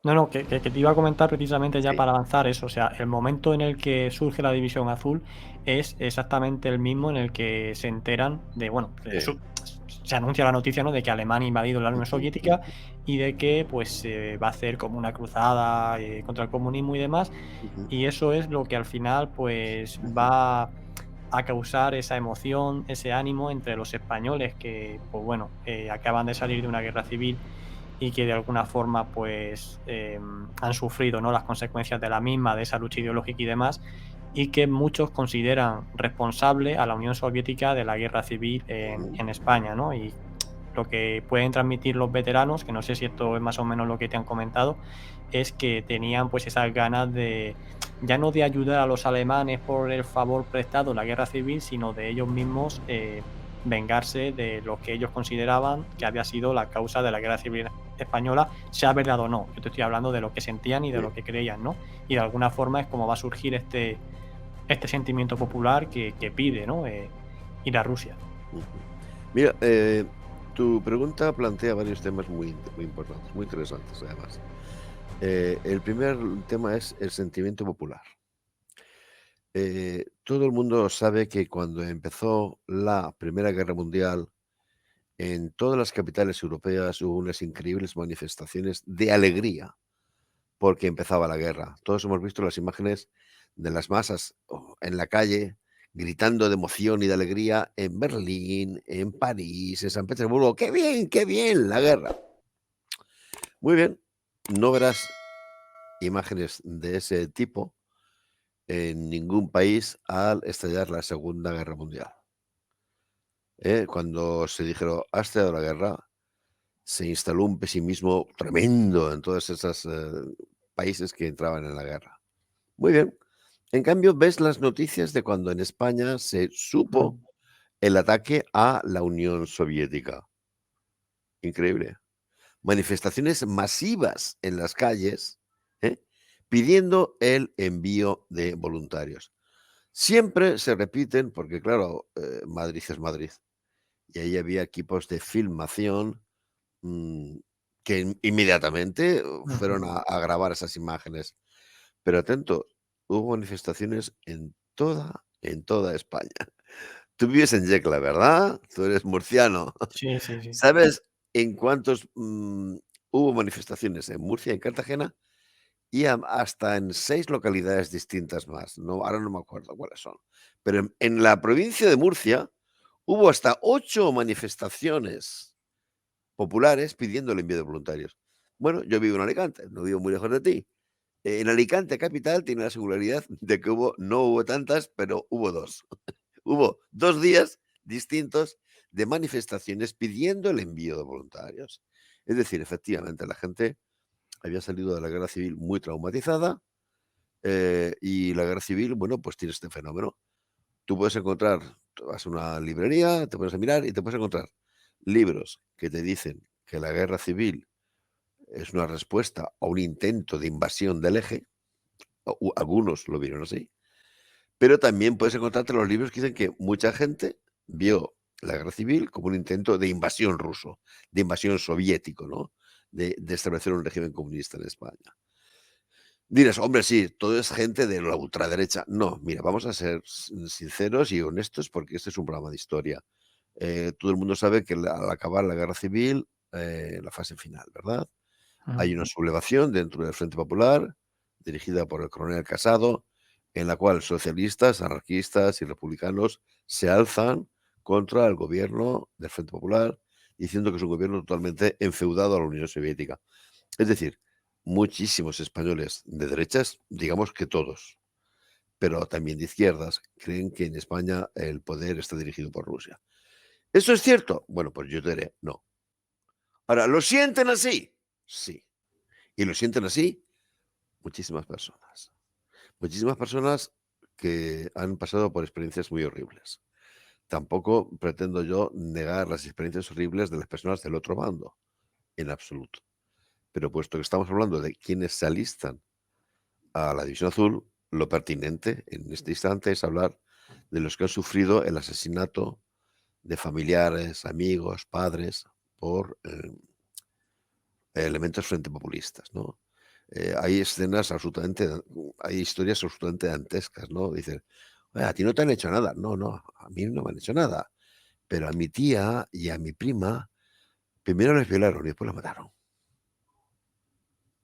No, no, que te iba a comentar precisamente ya Sí, para avanzar eso, o sea, el momento en el que surge la División Azul es exactamente el mismo en el que se enteran de, bueno, sí. se anuncia la noticia, ¿no?, de que Alemania ha invadido la Unión Ujú, Soviética ujú, y de que, pues, se va a hacer como una cruzada, contra el comunismo y demás, ujú, y eso es lo que al final, pues, ujú, va a causar esa emoción, ese ánimo entre los españoles que, pues bueno, acaban de salir de una guerra civil y que de alguna forma, pues, han sufrido, ¿no?, las consecuencias de la misma, de esa lucha ideológica y demás, y que muchos consideran responsable a la Unión Soviética de la guerra civil en ujú. España, ¿no? Y lo que pueden transmitir los veteranos, que no sé si esto es más o menos lo que te han comentado, es que tenían, pues, esas ganas de, ya no de ayudar a los alemanes por el favor prestado en la guerra civil, sino de ellos mismos, vengarse de lo que ellos consideraban que había sido la causa de la guerra civil española, sea verdad o no. Yo te estoy hablando de lo que sentían y de Sí, lo que creían, ¿no? Y de alguna forma es como va a surgir este sentimiento popular que pide, ¿no?, ir a Rusia. ujú. Mira, tu pregunta plantea varios temas muy importantes, muy interesantes, además. El primer tema es el sentimiento popular. Todo el mundo sabe que cuando empezó la Primera Guerra Mundial, en todas las capitales europeas hubo unas increíbles manifestaciones de alegría porque empezaba la guerra. Todos hemos visto las imágenes de las masas en la calle gritando de emoción y de alegría en Berlín, en París, en San Petersburgo. Qué bien la guerra! Muy bien, no verás imágenes de ese tipo en ningún país al estallar la Segunda Guerra Mundial. Cuando se dijeron: "Ha estallado la guerra", se instaló un pesimismo tremendo en todos esos países que entraban en la guerra. Muy bien. En cambio, ves las noticias de cuando en España se supo Mm. el ataque a la Unión Soviética. Increíble. Manifestaciones masivas en las calles, ¿eh? Pidiendo el envío de voluntarios. Siempre se repiten, porque claro, Madrid es Madrid, y ahí había equipos de filmación, mm, que inmediatamente fueron Ujú. a grabar esas imágenes. Pero atento, hubo manifestaciones en toda España. Tú vives en Yecla, ¿verdad? Tú eres murciano. Sí, sí, sí. ¿Sabes en cuántos, hubo manifestaciones en Murcia, en Cartagena y hasta en 6 localidades distintas más? No, ahora no me acuerdo cuáles son. Pero en la provincia de Murcia hubo hasta 8 manifestaciones populares pidiendo el envío de voluntarios. Bueno, yo vivo en Alicante, no vivo muy lejos de ti. En Alicante capital tiene la singularidad de que no hubo tantas, pero hubo 2. Hubo 2 días distintos de manifestaciones pidiendo el envío de voluntarios. Es decir, efectivamente, la gente había salido de la guerra civil muy traumatizada, y la guerra civil, bueno, pues tiene este fenómeno. Tú puedes encontrar, tú vas a una librería, te pones a mirar y te puedes encontrar libros que te dicen que la guerra civil es una respuesta a un intento de invasión del eje, algunos lo vieron así, pero también puedes encontrarte los libros que dicen que mucha gente vio la guerra civil como un intento de invasión ruso, de invasión soviético, ¿no? De establecer un régimen comunista en España. Dirás, hombre, sí, todo es gente de la ultraderecha. No, mira, vamos a ser sinceros y honestos porque este es un programa de historia. Todo el mundo sabe que al acabar la guerra civil, la fase final, ¿verdad? Hay una Ujú. sublevación dentro del Frente Popular, dirigida por el coronel Casado, en la cual socialistas, anarquistas y republicanos se alzan contra el gobierno del Frente Popular, diciendo que es un gobierno totalmente enfeudado a la Unión Soviética. Es decir, muchísimos españoles de derechas, digamos que todos, pero también de izquierdas, creen que en España el poder está dirigido por Rusia. ¿Eso es cierto? Bueno, pues yo te diré, no. Ahora, ¿lo sienten así? Sí. Y lo sienten así muchísimas personas. Muchísimas personas que han pasado por experiencias muy horribles. Tampoco pretendo yo negar las experiencias horribles de las personas del otro bando, en absoluto. Pero puesto que estamos hablando de quienes se alistan a la División Azul, lo pertinente en este instante es hablar de los que han sufrido el asesinato de familiares, amigos, padres por elementos frente populistas, ¿no? hay escenas absolutamente, hay historias absolutamente dantescas, ¿no? Dicen, "Oye, a ti no te han hecho nada". No, no, a mí no me han hecho nada, pero a mi tía y a mi prima primero les violaron y después las mataron.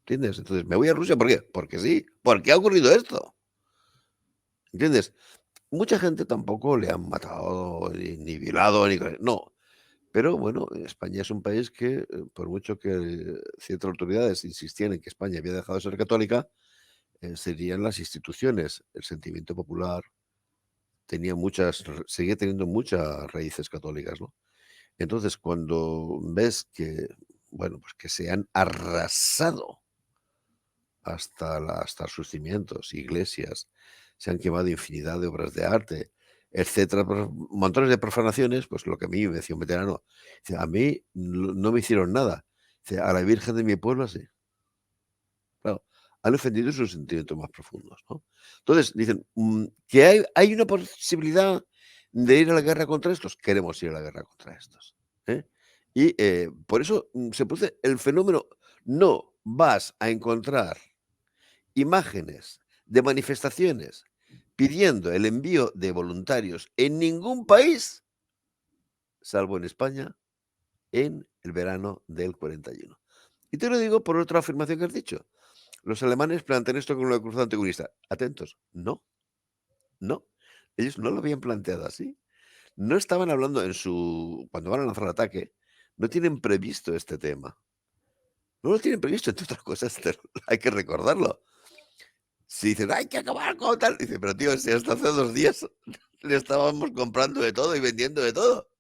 ¿Entiendes? Entonces, me voy a Rusia, ¿por qué? Porque sí, porque ha ocurrido esto. ¿Entiendes? Mucha gente tampoco le han matado, ni violado, ni no. Pero bueno, España es un país que, por mucho que ciertas autoridades insistían en que España había dejado de ser católica, serían las instituciones, el sentimiento popular tenía muchas, seguía teniendo muchas raíces católicas, ¿no? Entonces, cuando ves que, bueno, pues que se han arrasado hasta sus cimientos, iglesias, se han quemado infinidad de obras de arte, etcétera, montones de profanaciones, pues lo que a mí me decía un veterano, dice, a mí no me hicieron nada, dice, a la Virgen de mi pueblo sí. Claro, han ofendido sus sentimientos más profundos, ¿no? Entonces, dicen, que hay una posibilidad de ir a la guerra contra estos, queremos ir a la guerra contra estos, ¿eh? Y, por eso, se produce el fenómeno, no vas a encontrar imágenes de manifestaciones pidiendo el envío de voluntarios en ningún país, salvo en España, en el verano del 41. Y te lo digo por otra afirmación que has dicho. Los alemanes plantean esto como una cruzada anticomunista. Atentos, no, no. Ellos no lo habían planteado así. No estaban hablando cuando van a lanzar el ataque, no tienen previsto este tema. No lo tienen previsto, entre otras cosas, hay que recordarlo. Si dicen, hay que acabar con tal, dice, pero tío, si hasta hace 2 días le estábamos comprando de todo y vendiendo de todo.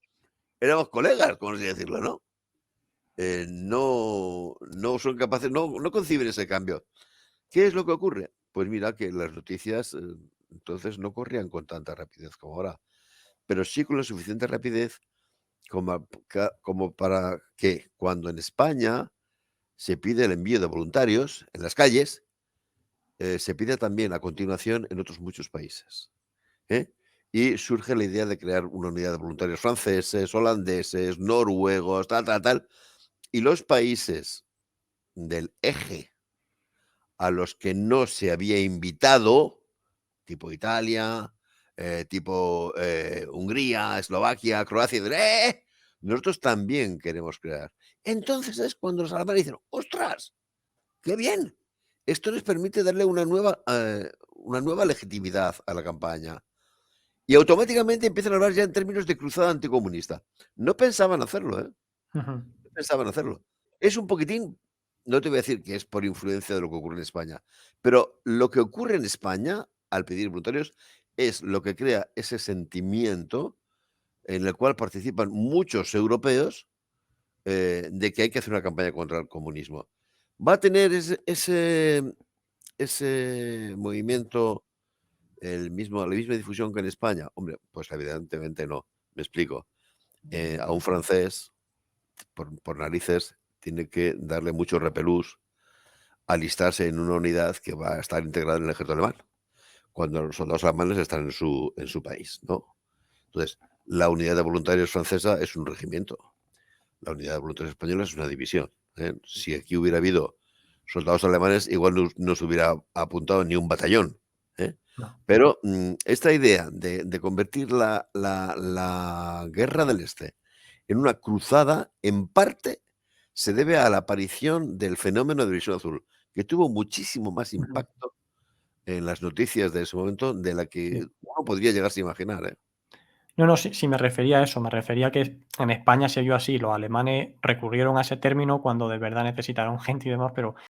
Éramos colegas, como así decirlo, ¿no? No son capaces, no conciben ese cambio. ¿Qué es lo que ocurre? Pues mira que las noticias, entonces no corrían con tanta rapidez como ahora, pero sí con la suficiente rapidez como para que cuando en España se pide el envío de voluntarios en las calles, se pide también a continuación en otros muchos países, ¿eh? Y surge la idea de crear una unidad de voluntarios franceses, holandeses, noruegos, tal, tal, tal. Y los países del eje a los que no se había invitado, tipo Italia, tipo Hungría, Eslovaquia, Croacia, nosotros también queremos crear. Entonces es cuando los alemanes dicen, ¡ostras! ¡Qué bien! Esto les permite darle una nueva legitimidad a la campaña. Y automáticamente empiezan a hablar ya en términos de cruzada anticomunista. No pensaban hacerlo, ¿eh? Ujú. No pensaban hacerlo. Es un poquitín, no te voy a decir que es por influencia de lo que ocurre en España, pero lo que ocurre en España al pedir voluntarios es lo que crea ese sentimiento en el cual participan muchos europeos, de que hay que hacer una campaña contra el comunismo. ¿Va a tener ese movimiento la misma difusión que en España? Hombre, pues evidentemente no. Me explico. A un francés, por narices, tiene que darle mucho repelús alistarse en una unidad que va a estar integrada en el ejército alemán, cuando los soldados alemanes están en su país, ¿no? Entonces, la unidad de voluntarios francesa es un regimiento. La unidad de voluntarios española es una división, ¿eh? Si aquí hubiera habido soldados alemanes, igual no se hubiera apuntado ni un batallón, ¿eh? No. Pero, esta idea de convertir la guerra del Este en una cruzada, en parte, se debe a la aparición del fenómeno de División Azul, que tuvo muchísimo más Ujú. impacto en las noticias de ese momento de la Sí. que uno podría llegarse a imaginar, ¿eh? No, no, sí me refería a eso, me refería a que en España se vio así, los alemanes recurrieron a ese término cuando de verdad necesitaron gente y demás, pero